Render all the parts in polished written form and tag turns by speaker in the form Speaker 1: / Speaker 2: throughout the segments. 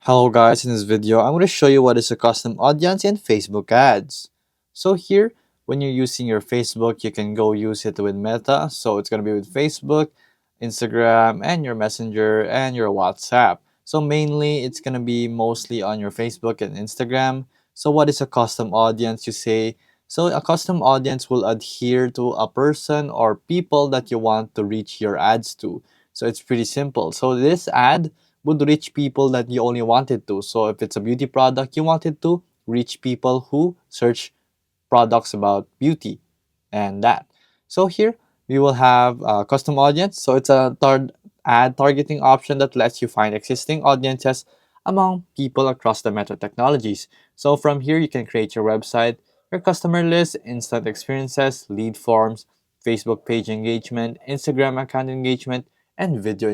Speaker 1: Hello guys, in this video, I'm going to show you what is a custom audience in Facebook ads. So here, when you're using your Facebook, you can go use it with Meta. So it's going to be with Facebook, Instagram, and your Messenger, and your WhatsApp. So mainly, it's going to be mostly on your Facebook and Instagram. So what is a custom audience, you say? So a custom audience will adhere to a person or people that you want to reach your ads to. So it's pretty simple. So this ad would reach people that you only wanted to. So if it's a beauty product, you wanted to reach people who search products about beauty and that. So here we will have a custom audience. So it's a third ad targeting option that lets you find existing audiences among people across the Meta technologies. So from here you can create your website, your customer list, instant experiences, lead forms, Facebook page engagement, Instagram account engagement, and video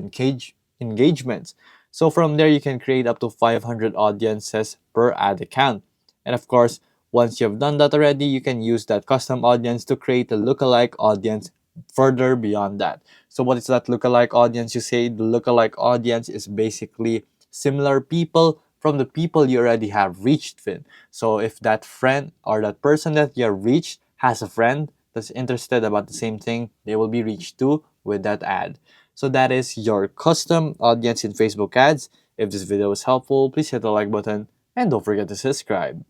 Speaker 1: engagements. So from there you can create up to 500 audiences per ad account. And of course, once you've done that already, you can use that custom audience to create a lookalike audience further beyond that. So what is that lookalike audience? You say the lookalike audience is basically similar people from the people you already have reached with. So if that friend or that person that you have reached has a friend that's interested about the same thing, they will be reached to with that ad. So that is your custom audience in Facebook ads. If this video was helpful, please hit the like button and don't forget to subscribe.